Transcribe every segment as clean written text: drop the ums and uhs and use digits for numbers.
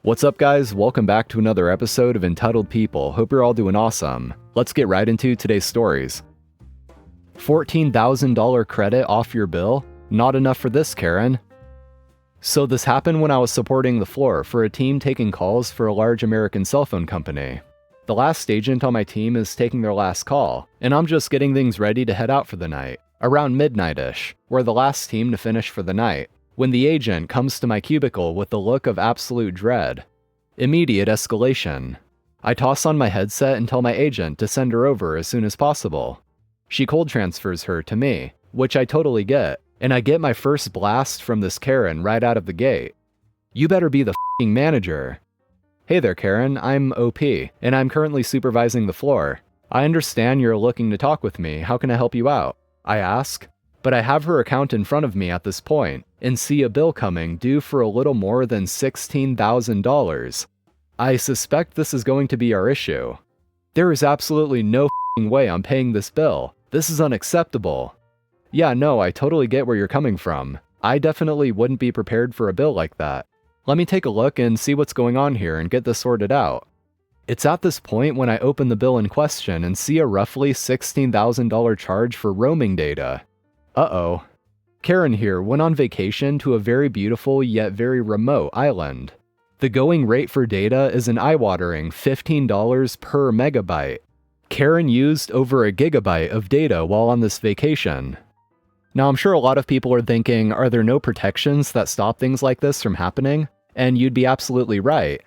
What's up guys, welcome back to another episode of Entitled People. Hope you're all doing awesome. Let's get right into today's stories. $14,000 credit off your bill? Not enough for this, Karen. So this happened when I was supporting the floor for a team taking calls for a large American cell phone company. The last agent on my team is taking their last call, and I'm just getting things ready to head out for the night. Around midnight-ish, we're the last team to finish for the night, when the agent comes to my cubicle with the look of absolute dread. Immediate escalation. I toss on my headset and tell my agent to send her over as soon as possible. She cold transfers her to me, which I totally get, and I get my first blast from this Karen right out of the gate. You better be the f***ing manager. Hey there Karen, I'm OP, and I'm currently supervising the floor. I understand you're looking to talk with me, how can I help you out? I ask, but I have her account in front of me at this point, and see a bill coming due for a little more than $16,000. I suspect this is going to be our issue. There is absolutely no f***ing way I'm paying this bill. This is unacceptable. Yeah, no, I totally get where you're coming from. I definitely wouldn't be prepared for a bill like that. Let me take a look and see what's going on here and get this sorted out. It's at this point when I open the bill in question and see a roughly $16,000 charge for roaming data. Uh-oh. Karen here went on vacation to a very beautiful yet very remote island. The going rate for data is an eye-watering $15 per megabyte. Karen used over a gigabyte of data while on this vacation. Now I'm sure a lot of people are thinking, are there no protections that stop things like this from happening? And you'd be absolutely right.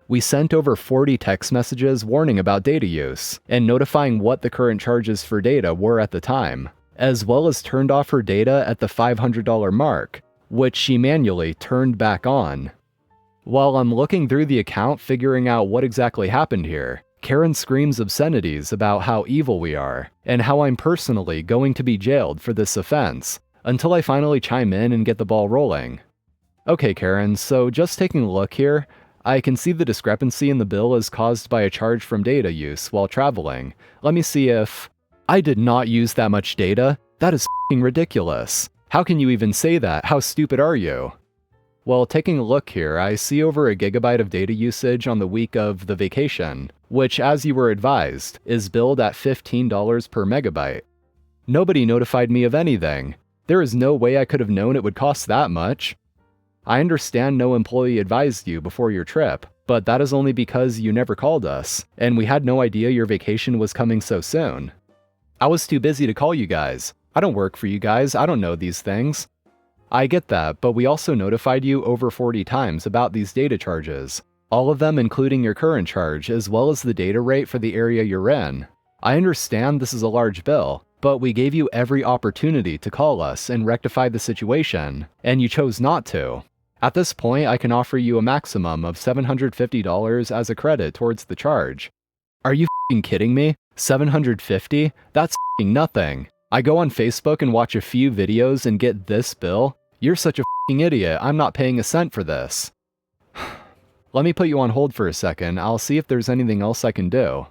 We sent over 40 text messages warning about data use, and notifying what the current charges for data were at the time, as well as turned off her data at the $500 mark, which she manually turned back on. While I'm looking through the account figuring out what exactly happened here, Karen screams obscenities about how evil we are, and how I'm personally going to be jailed for this offense, until I finally chime in and get the ball rolling. Okay Karen, so just taking a look here, I can see the discrepancy in the bill is caused by a charge from data use while traveling. Let me see if... I did not use that much data. That is f***ing ridiculous. How can you even say that? How stupid are you? Well, taking a look here, I see over a gigabyte of data usage on the week of the vacation, which, as you were advised, is billed at $15 per megabyte. Nobody notified me of anything. There is no way I could have known it would cost that much. I understand no employee advised you before your trip, but that is only because you never called us, and we had no idea your vacation was coming so soon. I was too busy to call you guys. I don't work for you guys, I don't know these things. I get that, but we also notified you over 40 times about these data charges, all of them including your current charge as well as the data rate for the area you're in. I understand this is a large bill, but we gave you every opportunity to call us and rectify the situation, and you chose not to. At this point, I can offer you a maximum of $750 as a credit towards the charge. Are you f***ing kidding me? $750? That's f***ing nothing. I go on Facebook and watch a few videos and get this bill? You're such a f***ing idiot, I'm not paying a cent for this. Let me put you on hold for a second, I'll see if there's anything else I can do.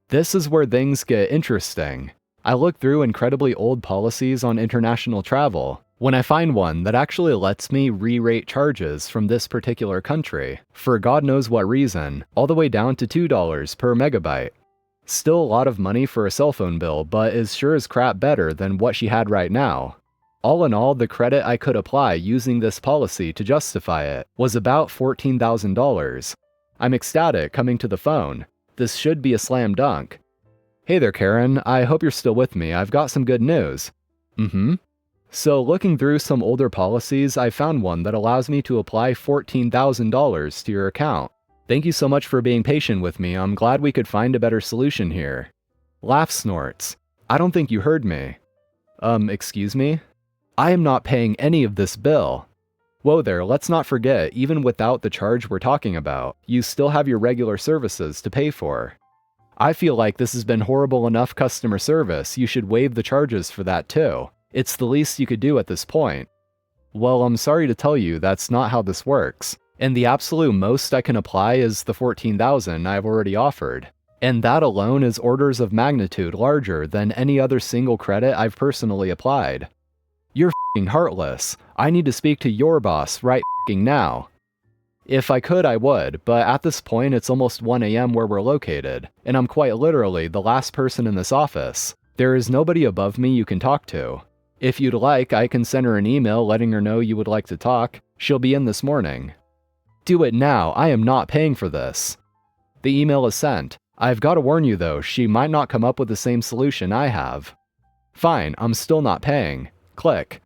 This is where things get interesting. I look through incredibly old policies on international travel, when I find one that actually lets me re-rate charges from this particular country, for God knows what reason, all the way down to $2 per megabyte. Still a lot of money for a cell phone bill, but is sure as crap better than what she had right now. All in all, the credit I could apply using this policy to justify it was about $14,000. I'm ecstatic coming to the phone. This should be a slam dunk. Hey there Karen, I hope you're still with me, I've got some good news. So looking through some older policies, I found one that allows me to apply $14,000 to your account. Thank you so much for being patient with me, I'm glad we could find a better solution here. Laugh snorts. I don't think you heard me. Excuse me? I am not paying any of this bill. Whoa there, let's not forget, even without the charge we're talking about, you still have your regular services to pay for. I feel like this has been horrible enough customer service, you should waive the charges for that too. It's the least you could do at this point. Well, I'm sorry to tell you that's not how this works, and the absolute most I can apply is the $14,000 I've already offered, and that alone is orders of magnitude larger than any other single credit I've personally applied. You're f***ing heartless. I need to speak to your boss right f***ing now. If I could, I would, but at this point it's almost 1 a.m. where we're located, and I'm quite literally the last person in this office. There is nobody above me you can talk to. If you'd like, I can send her an email letting her know you would like to talk. She'll be in this morning. Do it now, I am not paying for this. The email is sent. I've got to warn you though, she might not come up with the same solution I have. Fine, I'm still not paying. Click.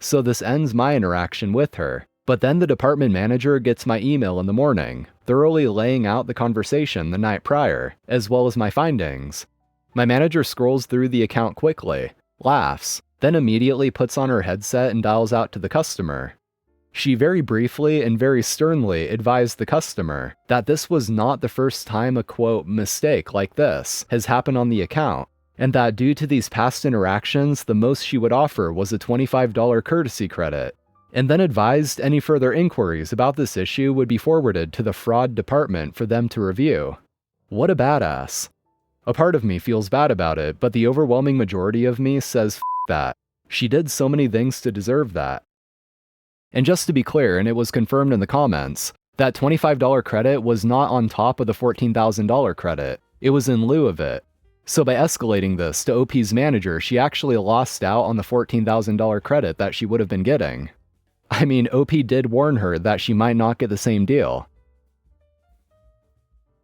So this ends my interaction with her. But then the department manager gets my email in the morning, thoroughly laying out the conversation the night prior, as well as my findings. My manager scrolls through the account quickly, laughs, then immediately puts on her headset and dials out to the customer. She very briefly and very sternly advised the customer that this was not the first time a quote mistake like this has happened on the account, and that due to these past interactions, the most she would offer was a $25 courtesy credit, and then advised any further inquiries about this issue would be forwarded to the fraud department for them to review. What a badass. A part of me feels bad about it, but the overwhelming majority of me says f that. She did so many things to deserve that. And just to be clear, and it was confirmed in the comments, that $25 credit was not on top of the $14,000 credit. It was in lieu of it. So by escalating this to OP's manager, she actually lost out on the $14,000 credit that she would have been getting. I mean, OP did warn her that she might not get the same deal.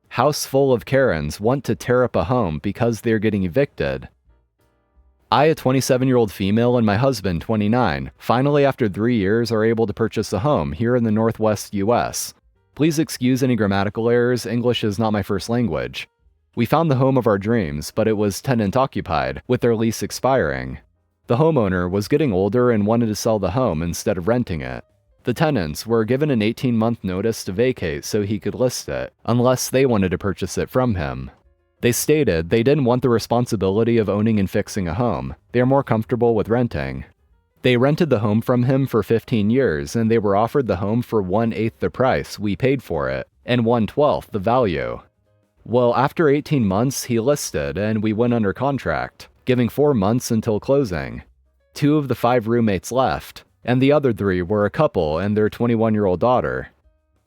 House full of Karens want to tear up a home because they're getting evicted. I, a 27-year-old female, and my husband, 29, finally after 3 years are able to purchase a home here in the Northwest US. Please excuse any grammatical errors, English is not my first language. We found the home of our dreams, but it was tenant occupied, with their lease expiring. The homeowner was getting older and wanted to sell the home instead of renting it. The tenants were given an 18-month notice to vacate so he could list it, unless they wanted to purchase it from him. They stated they didn't want the responsibility of owning and fixing a home. They are more comfortable with renting. They rented the home from him for 15 years, and they were offered the home for 1/8 the price we paid for it, and 1/12 the value. Well, after 18 months, he listed, and we went under contract, giving 4 months until closing. 2 of the 5 roommates left, and the other 3 were a couple and their 21-year-old daughter.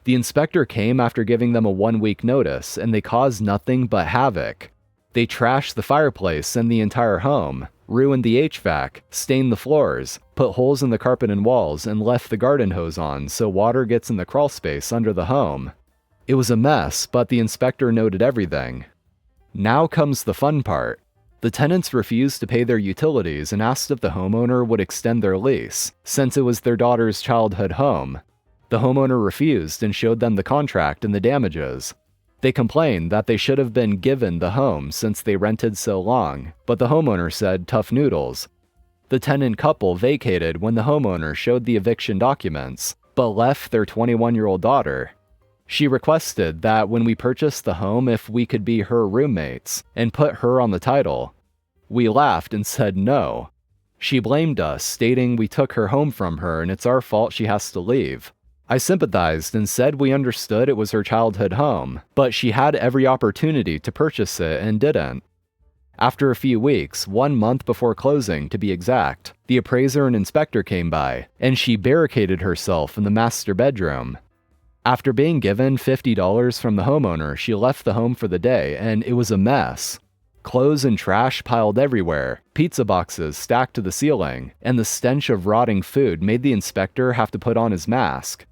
The inspector came after giving them a 1-week notice, and they caused nothing but havoc. They trashed the fireplace and the entire home, ruined the HVAC, stained the floors, put holes in the carpet and walls, and left the garden hose on so water gets in the crawl space under the home. It was a mess, but the inspector noted everything. Now comes the fun part. The tenants refused to pay their utilities and asked if the homeowner would extend their lease, since it was their daughter's childhood home. The homeowner refused and showed them the contract and the damages. They complained that they should have been given the home since they rented so long, but the homeowner said tough noodles. The tenant couple vacated when the homeowner showed the eviction documents, but left their 21-year-old daughter. She requested that when we purchased the home if we could be her roommates and put her on the title. We laughed and said no. She blamed us, stating we took her home from her and it's our fault she has to leave. I sympathized and said we understood it was her childhood home, but she had every opportunity to purchase it and didn't. After a few weeks, 1 month before closing to be exact, the appraiser and inspector came by, and she barricaded herself in the master bedroom. After being given $50 from the homeowner, she left the home for the day, and it was a mess. Clothes and trash piled everywhere, pizza boxes stacked to the ceiling, and the stench of rotting food made the inspector have to put on his mask.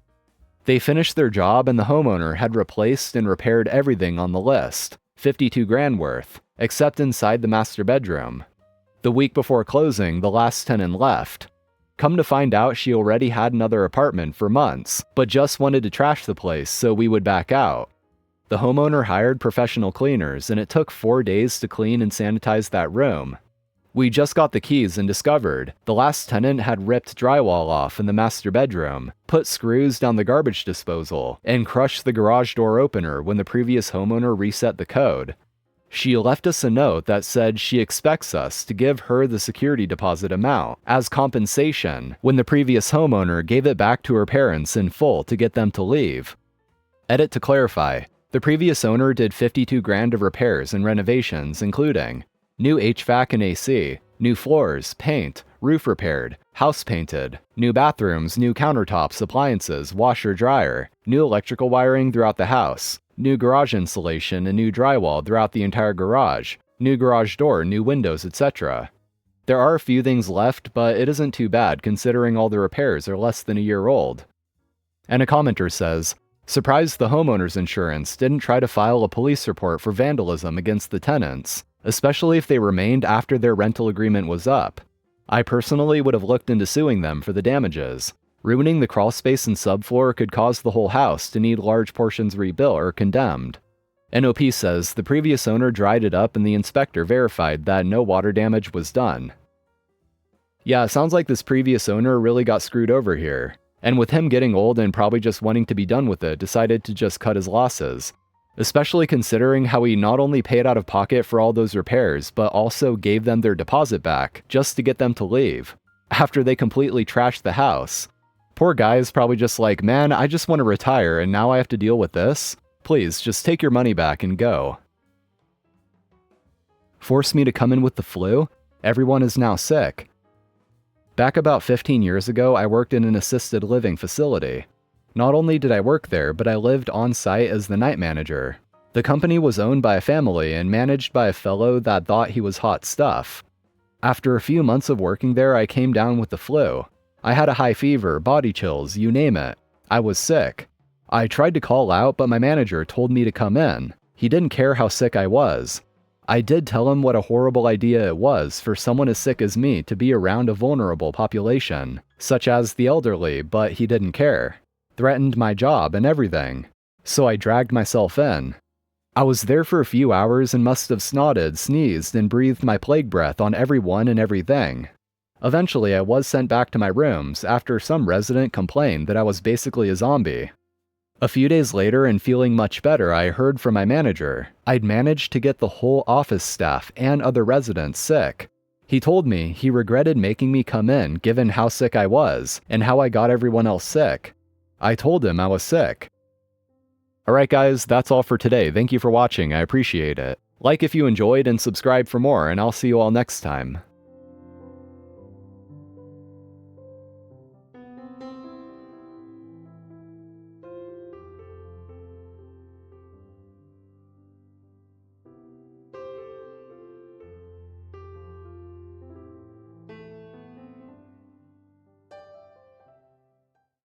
They finished their job and the homeowner had replaced and repaired everything on the list, $52,000 worth, except inside the master bedroom. The week before closing, the last tenant left. Come to find out, she already had another apartment for months, but just wanted to trash the place so we would back out. The homeowner hired professional cleaners, and it took 4 days to clean and sanitize that room. We just got the keys and discovered the last tenant had ripped drywall off in the master bedroom, put screws down the garbage disposal, and crushed the garage door opener when the previous homeowner reset the code. She left us a note that said she expects us to give her the security deposit amount as compensation when the previous homeowner gave it back to her parents in full to get them to leave. Edit to clarify, the previous owner did $52,000 of repairs and renovations, including new HVAC and AC, New floors, paint, roof repaired, house painted, new bathrooms, new countertops, appliances, washer, dryer, new electrical wiring throughout the house, new garage insulation and new drywall throughout the entire garage, new garage door, new windows, etc. There are a few things left, but it isn't too bad considering all the repairs are less than a year old. And a commenter says, surprised the homeowner's insurance didn't try to file a police report for vandalism against the tenants, especially if they remained after their rental agreement was up. I personally would have looked into suing them for the damages. Ruining the crawlspace and subfloor could cause the whole house to need large portions rebuilt or condemned. NOP says the previous owner dried it up and the inspector verified that no water damage was done. Yeah, it sounds like this previous owner really got screwed over here, and with him getting old and probably just wanting to be done with it, decided to just cut his losses. Especially considering how he not only paid out of pocket for all those repairs, but also gave them their deposit back just to get them to leave, after they completely trashed the house. Poor guy is probably just like, man, I just want to retire and now I have to deal with this? Please, just take your money back and go. Force me to come in with the flu? Everyone is now sick. Back about 15 years ago, I worked in an assisted living facility. Not only did I work there, but I lived on site as the night manager. The company was owned by a family and managed by a fellow that thought he was hot stuff. After a few months of working there, I came down with the flu. I had a high fever, body chills, you name it. I was sick. I tried to call out, but my manager told me to come in. He didn't care how sick I was. I did tell him what a horrible idea it was for someone as sick as me to be around a vulnerable population, such as the elderly, but he didn't care. Threatened my job and everything. So I dragged myself in. I was there for a few hours and must have snotted, sneezed, and breathed my plague breath on everyone and everything. Eventually, I was sent back to my rooms after some resident complained that I was basically a zombie. A few days later, and feeling much better, I heard from my manager I'd managed to get the whole office staff and other residents sick. He told me he regretted making me come in given how sick I was and how I got everyone else sick. I told him I was sick. Alright guys, that's all for today. Thank you for watching, I appreciate it. Like if you enjoyed and subscribe for more, and I'll see you all next time.